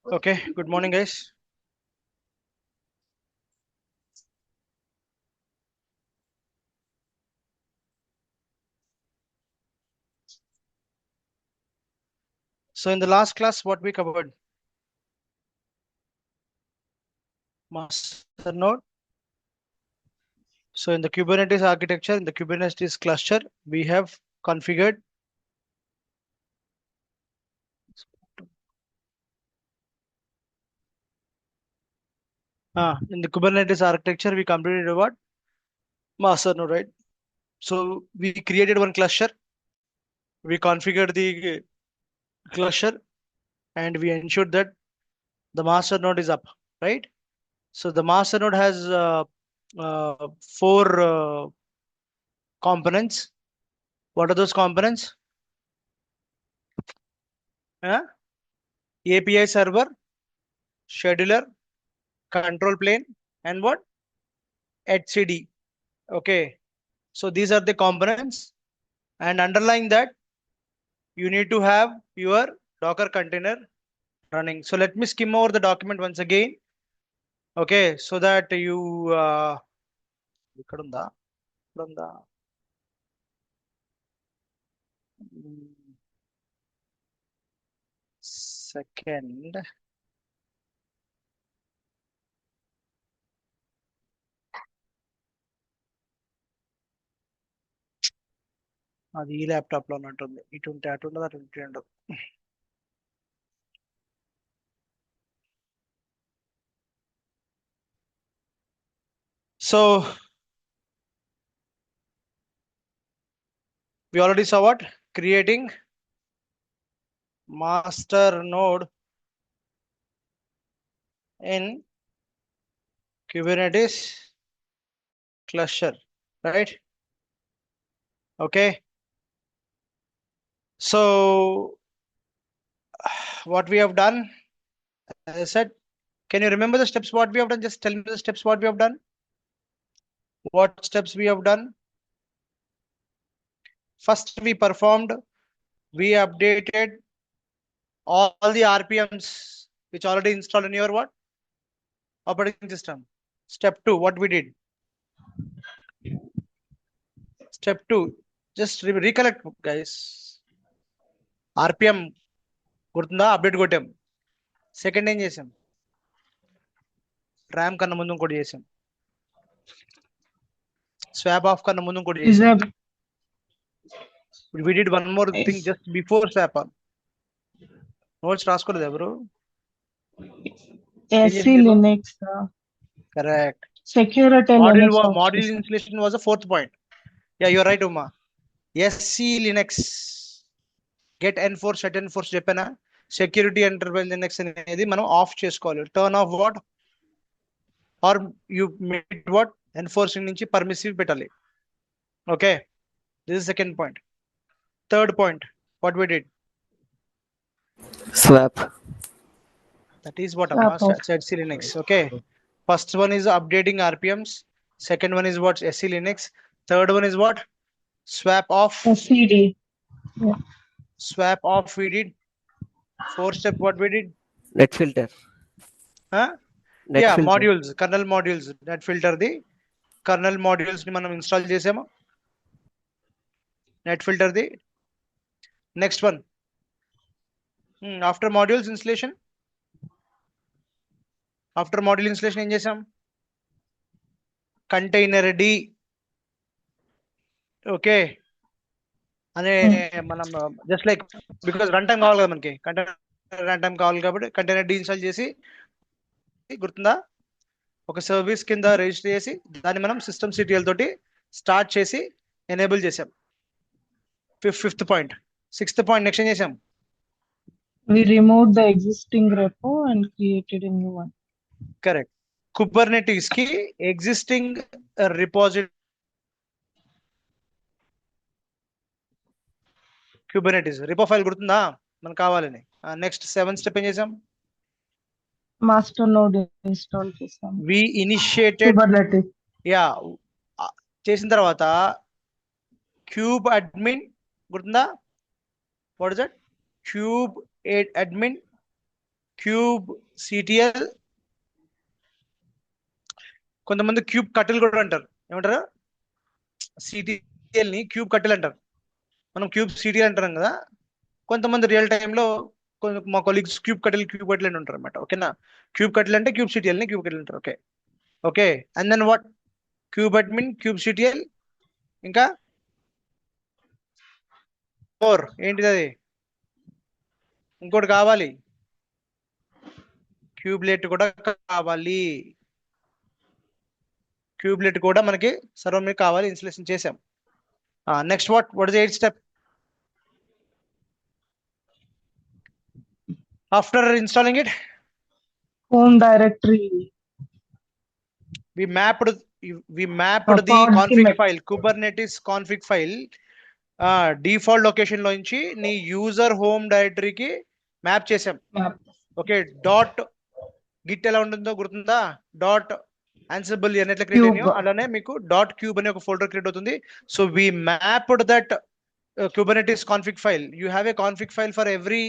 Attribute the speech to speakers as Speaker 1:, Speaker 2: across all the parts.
Speaker 1: Okay, good morning, guys. So in the last class, what we covered? Master node. So in the Kubernetes architecture, in the Kubernetes cluster, we have configured. In the Kubernetes architecture, we completed what? Master node, right? So we created one cluster, we configured the cluster, and we ensured that the master node is up, right? So the master node has four components. What are those components? API server, scheduler, control plane, and what? HCD. Okay. So these are the components, and underlying that, you need to have your Docker container running. So let me skim over the document once again. Okay, so that you ikkadunda ikkadunda second. అది ఈ laptop లో ఉన్నట్టుంది. ఇటు ఉంటే అటు ఉండదు, అటు ఉంటే ఉండదు. So we already saw what? Creating master node in Kubernetes cluster, right? Okay. So what we have done, as I said, can you remember the steps what we have done? Just tell me the steps what we have done. What steps we have done? First we performed, we updated all the RPMs which already installed in your what? Operating system. Step 2, what we did? Step 2, just recollect guys. RPM గుర్తుందా? Update కొట్టాం. Second ఏం చేసాం? RAM కన్నా ముందు ఇంకోటి చేసాం. Swap of కన్నా ముందు ఇంకోటి చేసాం. We did one more thing just before swap on. Notes రాసుకోలేదు ఎవరు?
Speaker 2: SC Linux.
Speaker 1: Correct.
Speaker 2: Security
Speaker 1: module installation was the fourth point. Yeah, you're right, Uma. SC Linux. Get enforce, set enforce చెప్పానా? Security enterprise Linux అనేది మనం off చేసుకోవాలి. Turn off what? Are you made what? Enforcing నుంచి permissive పెట్టాలి. Okay, this is second point. Third point, what we did?
Speaker 3: Swap.
Speaker 1: That is what SC Linux. Okay, first one is updating RPMs, second one is what? SC Linux, third one is what? Swap off.
Speaker 2: SCD. Yeah.
Speaker 1: Swap off we did. Fourth step, what we did?
Speaker 3: Net filter.
Speaker 1: Yeah, filter. Modules, kernel modules. Net filter the kernel modules ni manam install chesamo. Net filter the next one. After modules installation, after module installation ఏం చేసాం? Container D. Okay, అనే మనం just like because run time కావాలి కదా మనకి, container run time కావాలి కాబట్టి container D install చేసి, గుర్తుందా, ఒక సర్వీస్ కింద రిజిస్టర్ చేసి దాన్ని మనం సిస్టమ్ సిటిఎల్ తోటి స్టార్ట్ చేసి ఎనేబుల్ చేసాం. Fifth point. Sixth point next ఏం చేసాం?
Speaker 2: We removed the existing repo and created a new one.
Speaker 1: Correct. Kubernetes కి ఎగ్జిస్టింగ్ రిపోజిటరీ Kubernetes రిపో ఫైల్ గుర్తుందా మనకు కావాలని? నెక్స్ట్ సెవెంత్ స్టెప్ ఏం చేసాం?
Speaker 2: Master node install చేసాం.
Speaker 1: We initiated
Speaker 2: Kubernetes.
Speaker 1: యా చేసిన తర్వాత క్యూబ్ అడ్మిన్ గుర్తుందా? What is that? Cube admin, cube CTL, కొంతమంది క్యూబ్ కట్టెలు కూడా అంటారు. ఏమంటారు? సిటిఎల్ ని క్యూబ్ కట్టెలు అంటారు. మనం క్యూబ్ సిటిఎల్ అంటాం కదా. కొంతమంది రియల్ టైంలో మా కొలీగ్స్ క్యూబ్ కట్టెలు అని ఉంటారు అనమాట. ఓకేనా? క్యూబ్ కట్టెలు అంటే క్యూబ్ సిటిఎల్ ని క్యూబ్ కట్టెలు అంటారు. Okay okay. And then what? Cube admin, cube CTL, ఇంకా 4 ఏంటిది అది? ఇంకోటి కావాలి, క్యూబ్లెట్ కూడా కావాలి. క్యూబ్లెట్ కూడా మనకి సర్వర్ మీద కావాలి, ఇన్స్టలేషన్ చేసాం. Next what is the 8th step? After installing it,
Speaker 2: home directory,
Speaker 1: we mapped the
Speaker 2: pod
Speaker 1: config
Speaker 2: schematic.
Speaker 1: file, Kubernetes config file default location లో నుంచి నీ యూజర్ హోమ్ డైరెక్టరీకి మ్యాప్ చేసాం.
Speaker 2: Map.
Speaker 1: ఓకే. డాట్ గిట్ ఎలా ఉంటుందో గుర్తుందా? Dot Ansible అని ఎట్లా create అయినాయో
Speaker 2: Cube.
Speaker 1: అలానే మీకు డాట్ క్యూబ్ అనే ఒక ఫోల్డర్ క్రియేట్ అవుతుంది. So we mapped that Kubernetes config file. You have a config file for every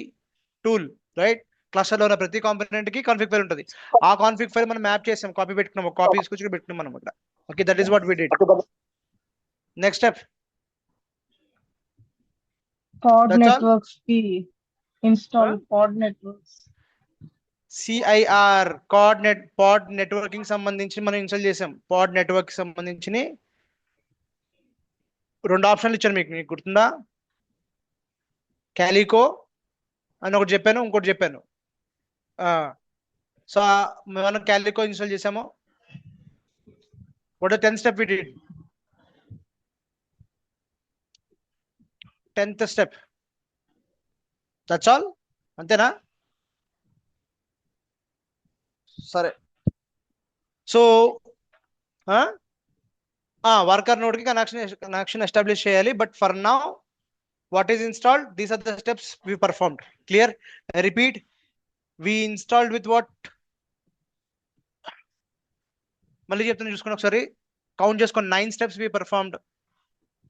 Speaker 1: tool, right? Cluster లో ఉన్న ప్రతి కాంపోనెంట్ కి కాన్ఫిగ్ ఫైల్ ఉంటుంది. ఆ కాన్ఫిగ్ ఫైల్ మనం మ్యాప్ చేసాం, కాపీ పెట్టుకున్నాం, కాపీ తీసుకొచ్చి పెట్టుకున్నాం మనం ఇక్కడ. Okay, that is what we did. Next step,
Speaker 2: Pod
Speaker 1: that's all.
Speaker 2: networks key. Install pod networks.
Speaker 1: CIR pod networking సంబంధించి మనం ఇన్స్టాల్ చేసాం. పాడ్ నెట్వర్క్ సంబంధించి 2 ఆప్షన్లు ఇచ్చాను మీకు గుర్తుందా? క్యాలికో అని ఒకటి చెప్పాను, ఇంకోటి చెప్పాను. సో మనం క్యాలికో ఇన్స్టాల్ చేసాము. What 10th step we did? 10th step, that's all. అంతేనా? సరే. సో వర్కర్ నోడ్ కి కనెక్షన్ ఎస్టాబ్లిష్ చేయాలి. But for now what is installed? These are the steps we performed. Clear? I repeat, we installed with what? మళ్ళీ చెప్తాను, చూసుకుని ఒకసారి count చేసుకొని 9 steps we performed.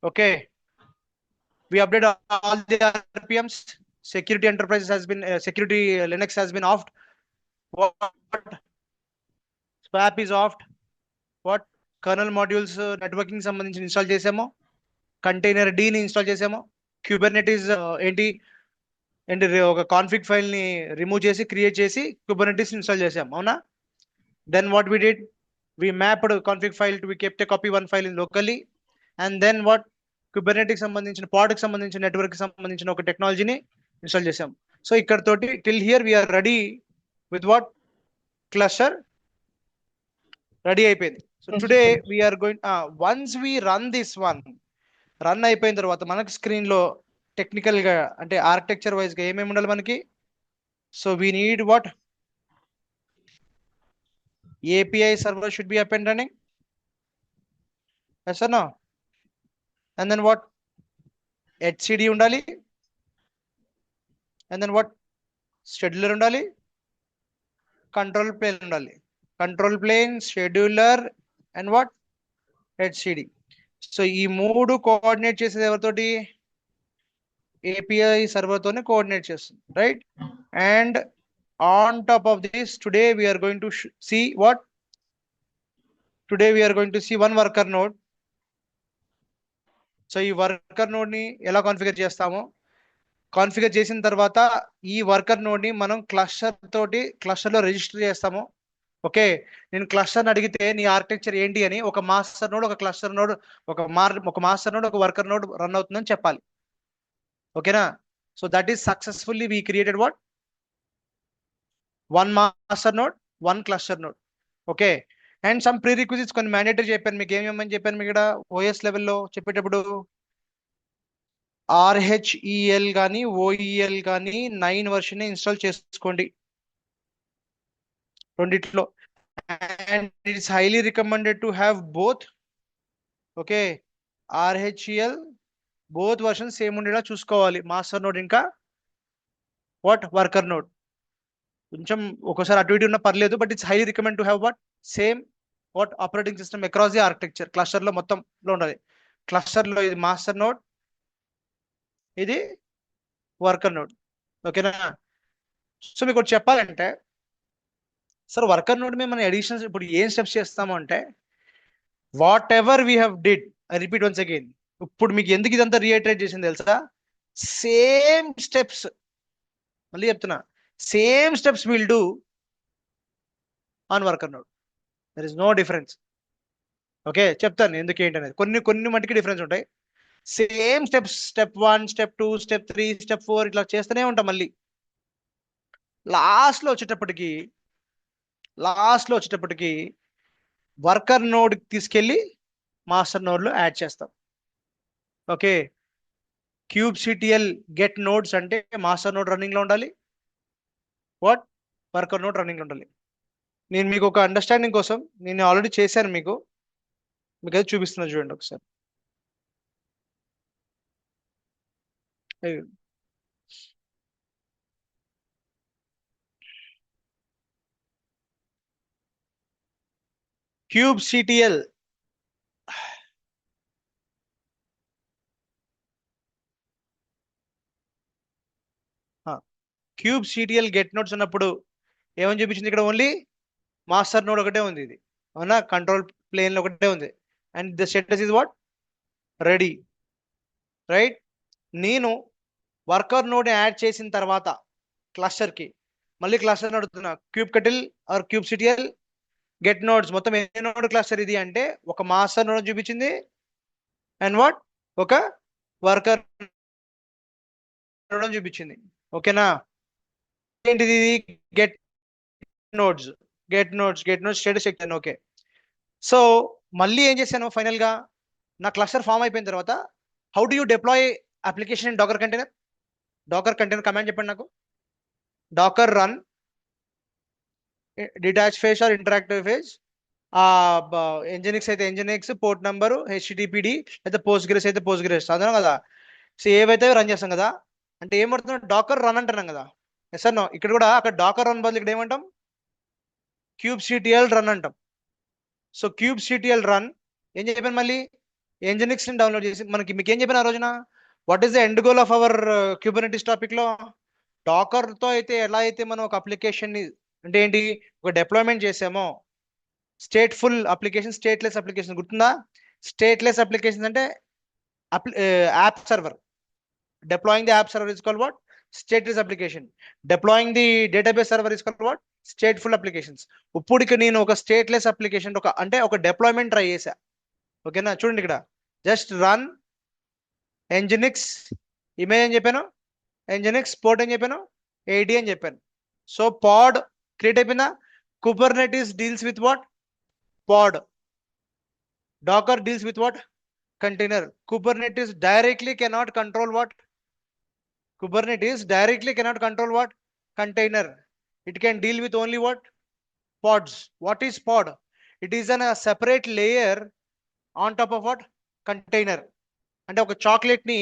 Speaker 1: Okay, we updated all the RPMs. Security enterprise has been security Linux has been offed. What? Swap is offed. What? Kernel modules networking సంబంధించి install చేసాము. Container D ని install చేసాము. Kubernetes ఏంటి ఒక config file ని remove చేసి create చేసి Kubernetes install చేసాం. అవునా? Then what we did? We mapped config file to we kept a copy one file in locally. And then what? Kubernetes సంబంధించిన పాడ్కి సంబంధించిన నెట్వర్క్ సంబంధించిన ఒక టెక్నాలజీని ఇన్స్టాల్ చేసాం. సో ఇక్కడ తోటి till here we are ready with what? Cluster ready అయిపోయింది. So today we are going once we run this one, run అయిపోయిన తర్వాత మనకి స్క్రీన్ లో టెక్నికల్ గా అంటే ఆర్కిటెక్చర్ వైజ్ గా ఏమేమి ఉండాలి మనకి? So we need what? API server should be up and running. Yes or no? And then what? HCD ఉండాలి. And then what? Scheduler ఉండాలి. Control plane ఉండాలి. Control plane, scheduler and what? HCD. So ఈ 3 coordinate చేసేది ఎవరితోటి? API server తోనే coordinate చేస్తుంది, right? And on top of this today we are going to see what? Today we are going to see one worker node. So ఈ worker node ని ఎలా configure చేస్తామో, configure చేసిన తర్వాత ఈ వర్కర్ నోడ్ ని మనం క్లస్టర్ లో రిజిస్టర్ చేస్తాము. ఓకే, నేను క్లస్టర్ అడిగితే నీ ఆర్కిటెక్చర్ ఏంటి అని ఒక మాస్టర్ నోడ్, ఒక క్లస్టర్ నోడ్, ఒక మాస్టర్ నోడ్, ఒక వర్కర్ నోడ్ రన్ అవుతుందని చెప్పాలి. ఓకేనా? So that is successfully we created what? 1 master node, 1 cluster node. Okay, and some pre requisites కొన్ని మ్యాండేటరీ చెప్పాను మీకు. ఏమేమని చెప్పాను మీకు ఇక్కడ OS లెవెల్లో చెప్పేటప్పుడు? RHEL కానీ OEL కానీ 9 వర్షన్ ఇన్స్టాల్ చేసుకోండి రెండిట్లో. And it's highly recommended to have both. Okay, RHEL both version same ఉండేలా చూసుకోవాలి, మాస్టర్ నోడ్ ఇంకా వాట్? Worker node. కొంచెం ఒకసారి అటు ఇటు ఉన్నా పర్లేదు, but it's highly recommend to have what? Same what operating system across the architecture. Cluster లో మొత్తంలో ఉండాలి. క్లస్టర్ లో ఇది మాస్టర్ నోడ్, ఇది వర్కర్ నోడ్. ఓకేనా? సో మీకు ఒకటి చెప్పాలంటే సార్ వర్కర్ నోడ్ మీద మనం అడిషనల్స్ ఇప్పుడు ఏం స్టెప్స్ చేస్తాము అంటే what ever we have did I repeat once again ఇప్పుడు మీకు ఎందుకు ఇదంతా రీఐటరేట్ చేసింది తెలుసా సేమ్ స్టెప్స్ మళ్ళీ చెప్తున్నా same steps will do on worker node there is no difference okay చెప్తాను ఎందుకు ఏంటి అనేది కొన్ని మటుకి డిఫరెన్స్ ఉంటాయి same steps step 1 step 2 step 3 step 4 ఇట్లా చేస్తూనే ఉంటాం మళ్ళీ లాస్ట్లో వచ్చేటప్పటికి వర్కర్ నోడ్ తీసుకెళ్ళి మాస్టర్ నోడ్లో యాడ్ చేస్తాం ఓకే kubectl గెట్ నోడ్స్ అంటే మాస్టర్ నోడ్ రన్నింగ్లో ఉండాలి వాట్ వర్కర్ నోడ్ రన్నింగ్లో ఉండాలి నేను మీకు ఒక అండర్స్టాండింగ్ కోసం నేను ఆల్రెడీ చేశాను మీకు అది చూపిస్తున్నా చూడండి ఒకసారి kubectl kubectl గెట్ నోడ్స్ అన్నప్పుడు ఏమని చూపించింది ఇక్కడ ఓన్లీ మాస్టర్ నోడ్ ఒకటే ఉంది ఇది అవునా కంట్రోల్ ప్లేన్లో ఒకటే ఉంది and the status is what ready right నేను వర్కర్ నోడ్ యాడ్ చేసిన తర్వాత క్లస్టర్కి మళ్ళీ క్లస్టర్ అడుగుతున్నా kubectl or kubectl get nodes మొత్తం ఏ నోడ్ క్లస్టర్ ఇది అంటే ఒక మాస్టర్ నోడ్ చూపించింది అండ్ వాట్ ఒక వర్కర్ నోడ్ చూపించింది ఓకేనా ఏంటిది get nodes status check okay so మళ్ళీ ఏం చేశాను ఫైనల్ గా నా క్లస్టర్ ఫామ్ అయిపోయిన తర్వాత how do you deploy application in Docker container command చెప్పండి నాకు Docker run detach phase or interactive phase nginx అయితే ఎంజినిక్స్ పోర్ట్ నంబరు హెచ్టిటిపిడి అయితే పోస్ట్గ్రెస్ అయితే పోస్ట్గ్రెస్ అదే కదా సో ఏవైతే రన్ చేస్తాం కదా అంటే ఏమవుతుంది డాకర్ రన్ అంటున్నాం కదా ఎస్ నో ఇక్కడ కూడా అక్కడ డాకర్ రన్ బదులు ఇక్కడ ఏమంటాం kubectl రన్ అంటాం సో kubectl రన్ ఏం చెప్పాను మళ్ళీ ఎంజినిక్స్ ని డౌన్లోడ్ చేసి మీకు ఏం చెప్పాను ఆ రోజున what is the end goal of our Kubernetes topic లో డాకర్ తో అయితే ఎలా అయితే మనం ఒక అప్లికేషన్ ని అంటే ఏంటి ఒక డిప్లాయ్మెంట్ చేసామో స్టేట్ఫుల్ అప్లికేషన్ స్టేట్లెస్ అప్లికేషన్ గుర్తుందా స్టేట్లెస్ అప్లికేషన్ అంటే app server deploying the app server is called what stateless application deploying the database server is called what stateful applications ఇప్పుడు నేను ఒక స్టేట్లెస్ అప్లికేషన్ అంటే ఒక డిప్లాయ్మెంట్ ట్రై చేశా ఓకేనా చూడండి ఇక్కడ జస్ట్ రన్ ఎంజినిక్స్ ఇమేజ్ అని చెప్పాను ఎంజినిక్స్ పోర్ట్ అని చెప్పాను 80 అని చెప్పాను సో పాడ్ క్రియేట్ అయిపోయిందా Kubernetes deals with what pod Docker deals with what container Kubernetes directly cannot control what Kubernetes directly cannot control what container. It can deal with only what pods. What is pod? It is a separate layer on top of what container. అంటే ఒక chocolate ని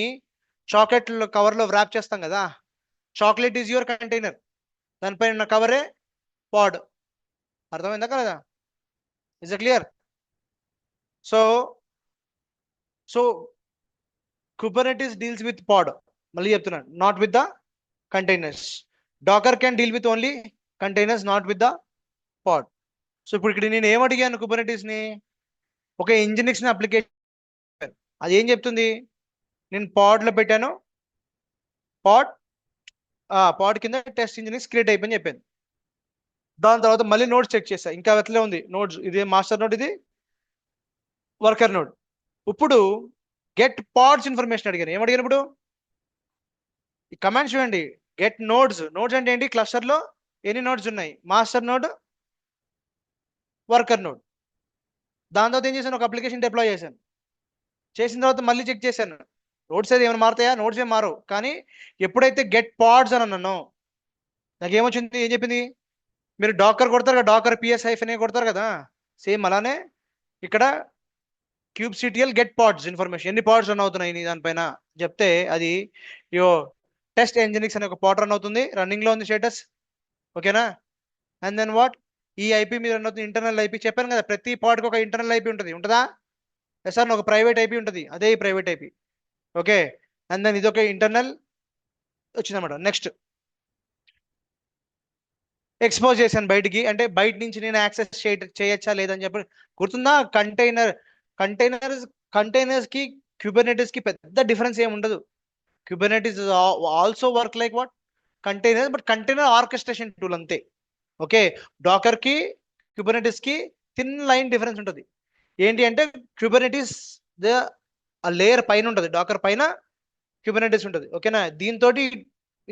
Speaker 1: chocolate cover లో wrap చేస్తాం కదా chocolate is your container దానిపైన కవరే pod అర్థమైందా కదా is clear so Kubernetes deals with pod మళ్ళీ చెప్తున్నాను not with the containers docker can deal with only containers not with the pod so ఇప్పుడు ఇక్కడ నేను ఏమడిగాను కుబర్నెటిస్ ని ఒక ఎంజినిక్స్ ని అప్లికేషన్ అది ఏం చెప్తుంది నేను పాడ్ లో పెట్టాను పాడ్ కింద టెస్ట్ ఇంజినిక్స్ క్రియేట్ అయిపోయింది చెప్పాను దాని తర్వాత మళ్ళీ నోట్స్ చెక్ చేస్తా ఇంకా వెతలే ఉంది నోట్స్ ఇది మాస్టర్ నోడ్ ఇది వర్కర్ నోడ్ ఇప్పుడు గెట్ పాడ్స్ ఇన్ఫర్మేషన్ అడిగాను ఏమడిగాను ఇప్పుడు ఈ కమాండ్ చూడండి గెట్ నోడ్స్ అంటే ఏంటి క్లస్టర్ లో ఎన్ని నోడ్స్ ఉన్నాయి మాస్టర్ నోడ్ వర్కర్ నోడ్ దాని తర్వాత ఏం చేశాను ఒక అప్లికేషన్ డిప్లాయ్ చేసిన తర్వాత మళ్ళీ చెక్ చేశాను నోడ్స్ అయితే ఏమైనా మారుతాయా నోడ్స్ ఏం మారు కానీ ఎప్పుడైతే గెట్ పాడ్స్ అని అన్నానో నాకు ఏమొచ్చింది ఏం చెప్పింది మీరు డాకర్ కొడతారు కదా డాకర్ PS-, కొడతారు కదా సేమ్ అలానే ఇక్కడ kubectl గెట్ పాడ్స్ ఇన్ఫర్మేషన్ ఎన్ని పాడ్స్ రన్ అవుతున్నాయి దానిపైన చెప్తే అది టెస్ట్ ఎంజినిక్స్ అనే ఒక పాడ్ రన్ అవుతుంది రన్నింగ్ లో ఉంది స్టేటస్ ఓకేనా అండ్ దెన్ వాట్ ఈ ఐపీ మీద రన్ అవుతుంది ఇంటర్నల్ ఐపీ చెప్పాను కదా ప్రతి పాడ్కి ఒక ఇంటర్నల్ ఐపీ ఉంటుంది ఉంటుందా సార్ ఒక ప్రైవేట్ ఐపీ ఉంటుంది అదే ఈ private IP okay and then ఇది ఒక ఇంటర్నల్ వచ్చిందన్నమాట నెక్స్ట్ ఎక్స్పోజ్ చేశాను బయటికి, అంటే బయట నుంచి నేను యాక్సెస్ చేయొచ్చా లేదని చెప్పి గుర్తుందా? కంటైనర్స్ కి క్యూబర్నెటిస్ కి పెద్ద డిఫరెన్స్ ఏమి ఉండదు. Kubernetes also work like what container, but container orchestration tool అంతే. ఓకే, డాకర్ కి క్యూబర్నెటిస్ కి థిన్ లైన్ డిఫరెన్స్ ఉంటుంది. ఏంటి అంటే క్యూబర్నెటిస్ ఆ లేయర్ పైన ఉంటుంది, డాకర్ పైన క్యూబర్నెటిస్ ఉంటుంది. ఓకేనా, దీంతో ఈ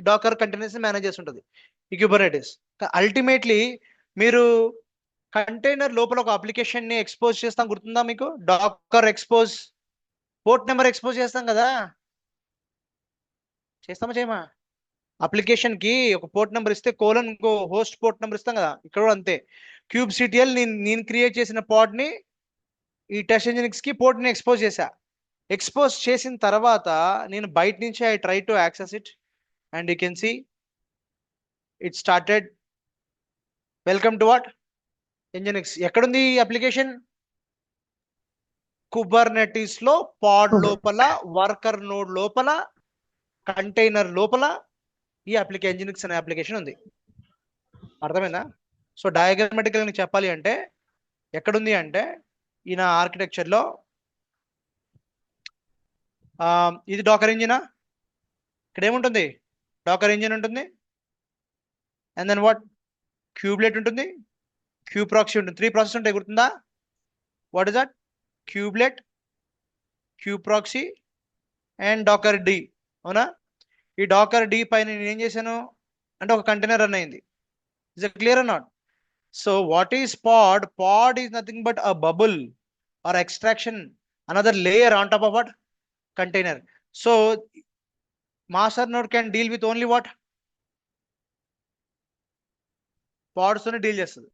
Speaker 1: డాకర్ కంటైనర్స్ మేనేజ్ చేసి ఉంటుంది ఈ క్యూబర్నెటిస్. అల్టిమేట్లీ మీరు కంటైనర్ లోపల ఒక అప్లికేషన్ ని ఎక్స్పోజ్ చేస్తాం, గుర్తుందా మీకు? Docker expose port number expose చేస్తాం కదా, చేస్తామా చేయమా? అప్లికేషన్ కి ఒక పోర్ట్ నెంబర్ ఇస్తే కోలన్ ఇంకో హోస్ట్ పోర్ట్ నెంబర్ ఇస్తాం కదా, ఇక్కడ కూడా అంతే. క్యూబ్ సిటిఎల్ నేను క్రియేట్ చేసిన పాడ్ ని ఈ టెస్ట్ ఇంజినిక్స్ కి పోర్ట్ ని ఎక్స్పోజ్ చేశా. ఎక్స్పోజ్ చేసిన తర్వాత నేను బయట నుంచి I try to access it and you can see it started. Welcome to what nginx. ఎక్కడుంది అప్లికేషన్? కుబర్నెటిస్ లో పాడ్ లోపల, వర్కర్ నోడ్ లోపల, కంటైనర్ లోపల ఈ అప్లికేషన్ ఇంజినిక్స్ అనే అప్లికేషన్ ఉంది. అర్థమైందా? సో డయాగ్రామాటికల్ చెప్పాలి అంటే ఎక్కడుంది అంటే ఈ నా ఆర్కిటెక్చర్ లో ఇది డాకర్ ఇంజినా, ఇక్కడ ఏముంటుంది? డాకర్ ఇంజిన్ ఉంటుంది, అండ్ దెన్ వాట్ క్యూబ్లెట్ ఉంటుంది, క్యూ ప్రాక్సీ ఉంటుంది. 3 ప్రాసెస్ ఉంటాయి, గుర్తుందా? What is that? Kubelet, kube proxy and docker d. అవునా? ఈ డాకర్ డి పైన నేను ఏం చేశాను అంటే ఒక కంటైనర్ రన్ అయింది. Is it clear or not? So what is pod? Pod is nothing but a bubble or extraction, another layer on top of what container. So master node can deal with only what pods తోనే deal చేస్తుంది.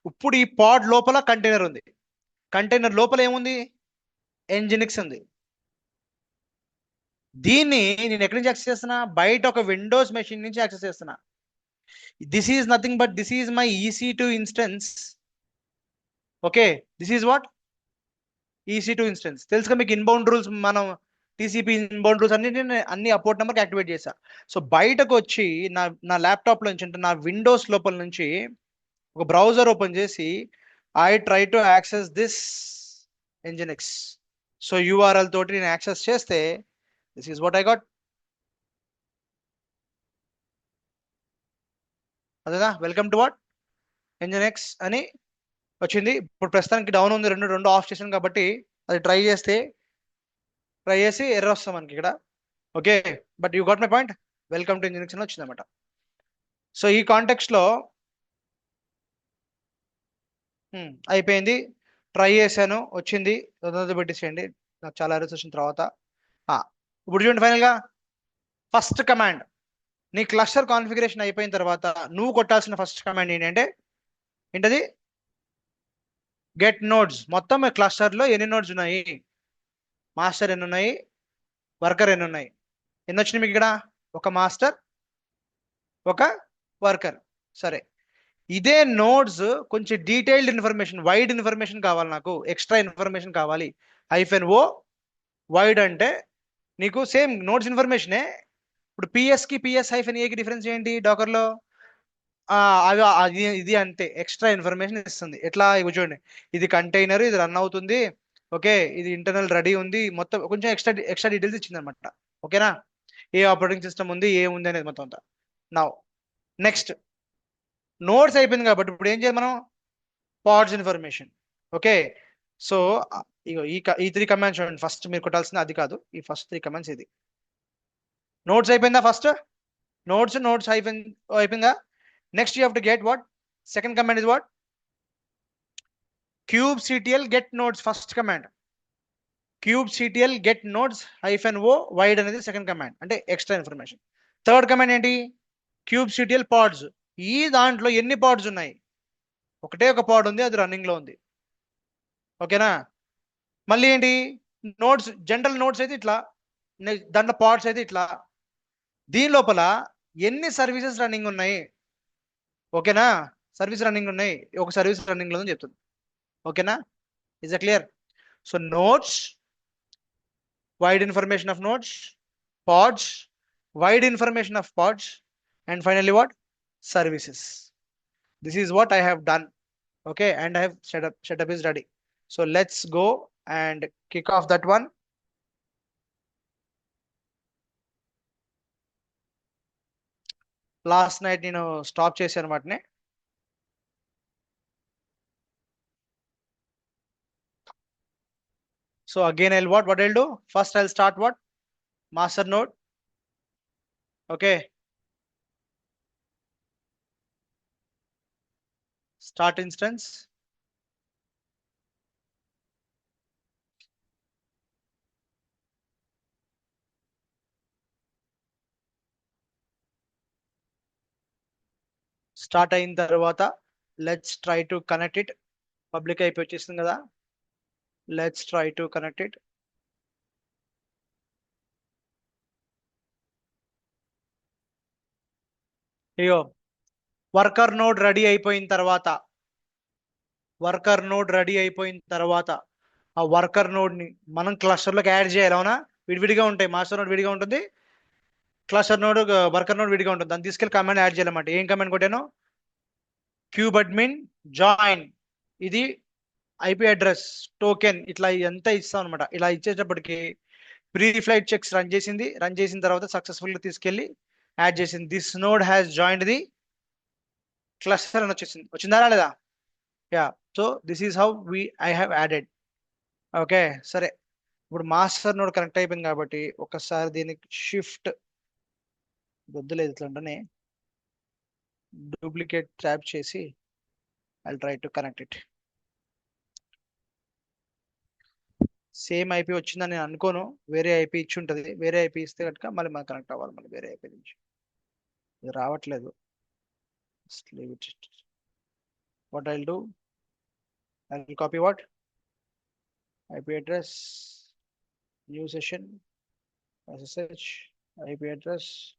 Speaker 1: ఇప్పుడు ఈ పాడ్ లోపల container ఉంది, container లోపల ఏముంది? Nginx ఉంది. దీన్ని నేను ఎక్కడి నుంచి యాక్సెస్ చేస్తున్నా? బయట ఒక విండోస్ మెషిన్ నుంచి యాక్సెస్ చేస్తున్నా. This is nothing but this is my EC2 instance. Okay, this is what EC2 instance. తెలుసుగా మీకు ఇన్బౌండ్ రూల్స్, మనం TCP ఇన్బౌండ్ రూల్స్ అన్ని ఆ పోర్ట్ నెంబర్కి యాక్టివేట్ చేశా. సో బయటకు వచ్చి నా ల్యాప్టాప్ నుంచి అంటే నా విండోస్ లోపల నుంచి ఒక బ్రౌజర్ ఓపెన్ చేసి I try to access this Nginx. So URL తోటి నేను యాక్సెస్ చేస్తే this is what I got. అదేనా? వెల్కమ్ టు వాట్ ఎంజినిక్స్ అని వచ్చింది. ఇప్పుడు ప్రస్తుతానికి డౌన్ ఉంది, రెండు ఆఫ్ చేసాను కాబట్టి అది ట్రై చేసి ఎర్రర్ వస్తాం మనకి ఇక్కడ. Okay, but you got my point. Welcome to Nginx అని వచ్చింది అనమాట. సో ఈ కాంటెక్స్ట్ లో అయిపోయింది, ట్రై చేశాను, వచ్చింది, పెట్టేసేయండి. నాకు చాలా ఎర్రర్స్ వచ్చిన తర్వాత ఇప్పుడు చూడండి, ఫైనల్ గా ఫస్ట్ కమాండ్ నీ క్లస్టర్ కాన్ఫిగరేషన్ అయిపోయిన తర్వాత నువ్వు కొట్టాల్సిన ఫస్ట్ కమాండ్ ఏంటంటే ఏంటది? Get nodes. మొత్తం క్లస్టర్ లో ఎన్ని నోడ్స్ ఉన్నాయి, మాస్టర్ ఎన్ని ఉన్నాయి, వర్కర్ ఎన్ని ఉన్నాయి, ఎన్ని వచ్చినాయి మీకు ఇక్కడ? ఒక మాస్టర్, ఒక వర్కర్. సరే, ఇదే నోడ్స్ కొంచెం డీటెయిల్డ్ ఇన్ఫర్మేషన్, వైడ్ ఇన్ఫర్మేషన్ కావాలి, నాకు ఎక్స్ట్రా ఇన్ఫర్మేషన్ కావాలి. -o వైడ్ అంటే నీకు సేమ్ నోడ్స్ ఇన్ఫర్మేషనే. ఇప్పుడు PS కి PS-A కి డిఫరెన్స్ ఏంటి డాకర్లో? ఇది అంతే, ఎక్స్ట్రా ఇన్ఫర్మేషన్ ఇస్తుంది. ఎట్లా? ఇవి చూడండి, ఇది కంటైనర్, ఇది రన్ అవుతుంది, ఓకే, ఇది ఇంటర్నల్ రెడీ ఉంది, మొత్తం కొంచెం ఎక్స్ట్రా డీటెయిల్స్ ఇచ్చింది అనమాట. ఓకేనా? ఏ ఆపరేటింగ్ సిస్టమ్ ఉంది, ఏముంది అనేది మొత్తం అంతా. నౌ నెక్స్ట్ నోడ్స్ అయిపోయింది కాబట్టి ఇప్పుడు ఏం చేయాలి మనం? Pods information. ఓకే, సో ఇగో ఈ 3 కమాండ్స్ చూడండి. ఫస్ట్ మీరు కొట్టాల్సింది అది కాదు, ఈ ఫస్ట్ 3 కమాండ్స్. ఇది నోడ్స్ అయిపోయిందా? ఫస్ట్ నోడ్స్ అయిపోయిందా? Next you have to get what? Second command is what? kubectl get nodes. First command kubectl get nodes -o wide అనేది సెకండ్ కమాండ్, అంటే ఎక్స్ట్రా ఇన్ఫర్మేషన్. థర్డ్ కమాండ్ ఏంటి? kubectl pods. ఈ దాంట్లో ఎన్ని pads ఉన్నాయి? ఒకటే ఒక పాడ్ ఉంది, అది రన్నింగ్ లో ఉంది. ఓకేనా? మళ్ళీ ఏంటి? నోడ్స్, జనరల్ నోడ్స్ అయితే ఇట్లా, దాంట్లో పాడ్స్ అయితే ఇట్లా. దీని లోపల ఎన్ని సర్వీసెస్ రన్నింగ్ ఉన్నాయి? ఓకేనా? సర్వీస్ రన్నింగ్ ఉన్నాయి, ఒక సర్వీస్ రన్నింగ్ లో అని చెప్తుంది. ఓకేనా? Is it clear? So nodes, wide information of nodes, pods, wide information of pods, and finally what? Services. This is what I have done. Okay, and I have setup is ready. So let's go and kick off that one. Last night నేను stop చేశాను వాటిని. So again I'll what I'll do first, I'll start what master node. Okay, start instance. Start అయిన తర్వాత let's try to connect it. Public అయిపోయి వచ్చేసింది కదా, let's try to connect it. అయ్యో, worker node ready అయిపోయిన తర్వాత ఆ వర్కర్ నోడ్ ని మనం క్లస్టర్ లోకి యాడ్ చేయాలి. అవునా, విడివిడిగా ఉంటాయి. మాస్టర్ నోడ్ విడిగా ఉంటుంది, క్లస్టర్ నోడ్ వర్కర్ నోడ్ విడిగా ఉంటుంది. దాన్ని తీసుకెళ్ళి కమాండ్ యాడ్ చేయాలన్నమాట. ఏం కమాండ్ కొట్టాను? Cube admin join. ఇది ఐపీ అడ్రస్ టోకెన్ ఇట్లా ఎంత ఇస్తాం అనమాట. ఇలా ఇచ్చేటప్పటికి ప్రీ ఫ్లైట్ చెక్స్ రన్ చేసిన తర్వాత సక్సెస్ఫుల్ గా తీసుకెళ్లి యాడ్ చేసింది. This node has joined the cluster అని వచ్చేసింది. వచ్చిందా లేదా? Yeah. So this is how I have added. Okay, సరే. ఇప్పుడు మాస్టర్ నోడ్ కనెక్ట్ అయిపోయింది కాబట్టి ఒకసారి దీనికి షిఫ్ట్ వద్దులేదు, ఇట్లా ఉంటేనే డూప్లికేట్ ట్యాప్ చేసి I try to connect it. Same IP వచ్చిందని నేను అనుకోను, వేరే ఐపీ ఇచ్చి ఉంటుంది. వేరే ఐపీ ఇస్తే కనుక మళ్ళీ మనం కనెక్ట్ అవ్వాలి, మళ్ళీ వేరే ఐపీ నుంచి. ఇది రావట్లేదు. What I do, I will copy what IP address, new session, SSH, IP address,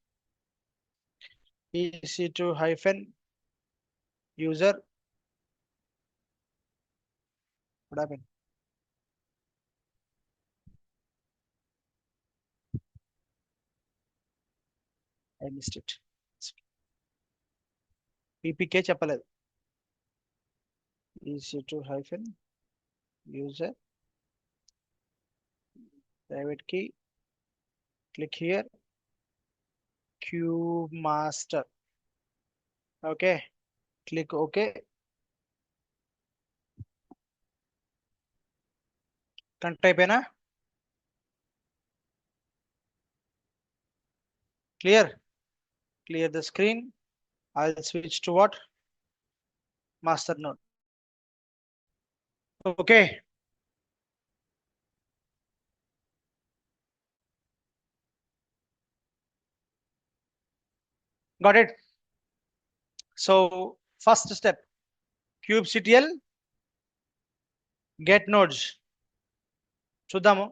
Speaker 1: EC2 hyphen user. What happened? I missed it. PPK చెప్పలేదు. EC2 hyphen user, private key, click here, cube master. Okay, click OK. Connect అయిపోయినా? clear the screen. I'll switch to what? Master node. Okay, got it. So first step, kubectl get nodes. చూద్దాము.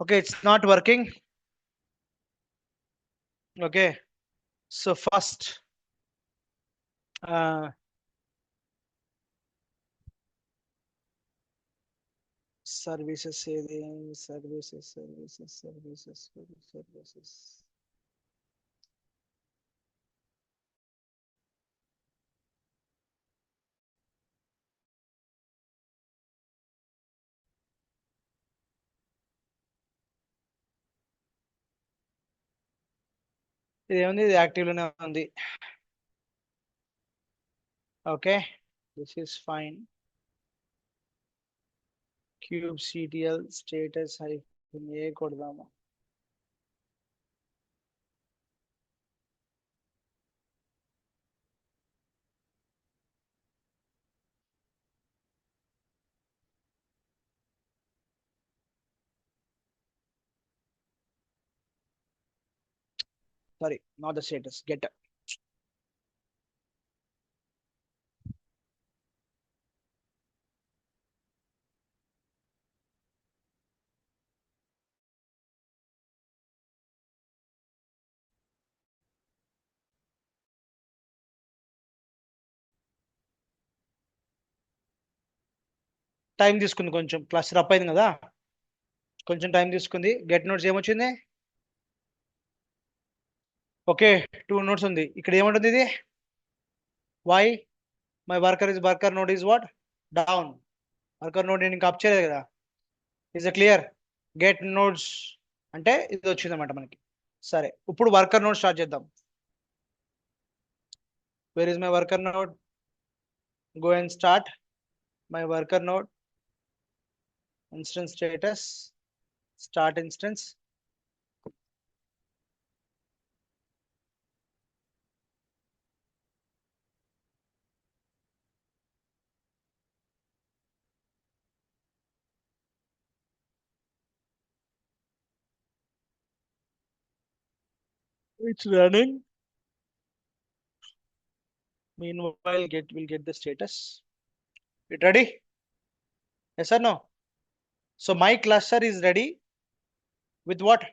Speaker 1: Okay, it's not working. Okay, so first services ఇది ఏముంది, ఇది active లోనే ఉంది. Okay, this is fine. kubectl status hyphen A కొడదాము. Sorry, not the status, get. Time తీసుకుంది, కొంచెం క్లాస్ రప్ అయింది కదా, కొంచెం టైం తీసుకుంది. గెట్ నోట్స్ ఏమొచ్చింది? ఓకే, 2 నోట్స్ ఉంది. ఇక్కడ ఏముంటుంది ఇది? Why my worker node is what? Down. Worker node నేను ఇంకా అప్ చేయలేదు కదా. Is clear? గెట్ నోడ్స్ అంటే ఇది వచ్చిందన్నమాట మనకి. సరే, ఇప్పుడు వర్కర్ నోడ్ స్టార్ట్ చేద్దాం. Where is my worker node? Go and start my worker node. Instance status, start instance. It's running. Meanwhile, will get the status. It ready? Yes or no? So my cluster is ready with what?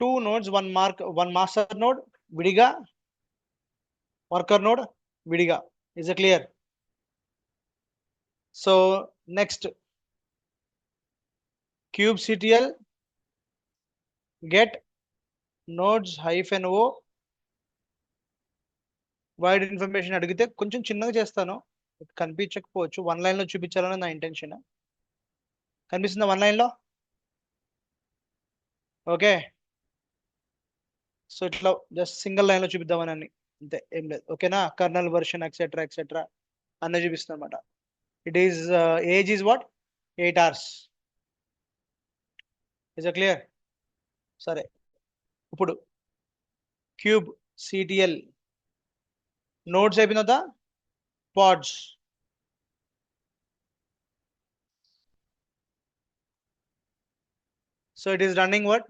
Speaker 1: 2 nodes, one master node, vidiga, worker node, vidiga. Is it clear? So next, kubectl get nodes -o wide information అడిగితే కొంచెం చిన్నగా చేస్తాను, కనిపించకపోవచ్చు. 1 line లో చూపించాలని నా intention. కనిపిస్తుందా 1 line లో? Okay, so ఇట్లా జస్ట్ సింగిల్ లైన్ లో చూపిద్దామని అంతే, ఏం లేదు. ఓకేనా? కర్నల్ వర్షన్ ఎక్సెట్రా ఎక్సెట్రా అన్నీ చూపిస్తుంది అనమాట. It is age is what? 8 hours. Is clear? సరే, ఇప్పుడు క్యూబ్ సిటిఎల్ నోడ్స్ అయిపోయిన తర్వాత pods. So it is running what?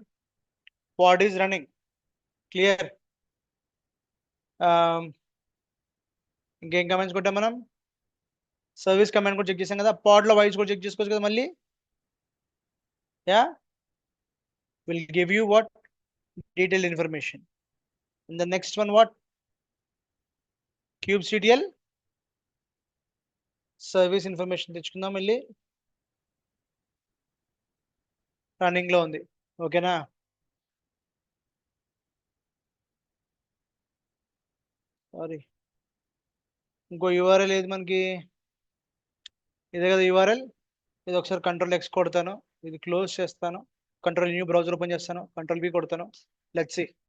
Speaker 1: Pod is running. Clear? ఇంకేం కమెంట్స్ కొట్టాం మనం? సర్వీస్ కమాండ్ కూడా చెక్ చేసాం కదా. పాడ్ లో వైజ్ కూడా చెక్ చేసుకోవచ్చు కదా మళ్ళీ. Yeah, will give you what? Detailed information. And the next one what? kubectl service information తెచ్చుకుందాం మళ్ళీ. రన్నింగ్ లో ఉంది. ఓకేనా? సారీ, ఇంకో యూఆర్ఎల్ ఏది మనకి? ఇదే కదా యూఆర్ఎల్. ఇది ఒకసారి Ctrl+X కొడతాను, ఇది క్లోజ్ చేస్తాను, Ctrl+New బ్రౌజర్ ఓపెన్ చేస్తాను, Ctrl+V కొడతాను. Let's see.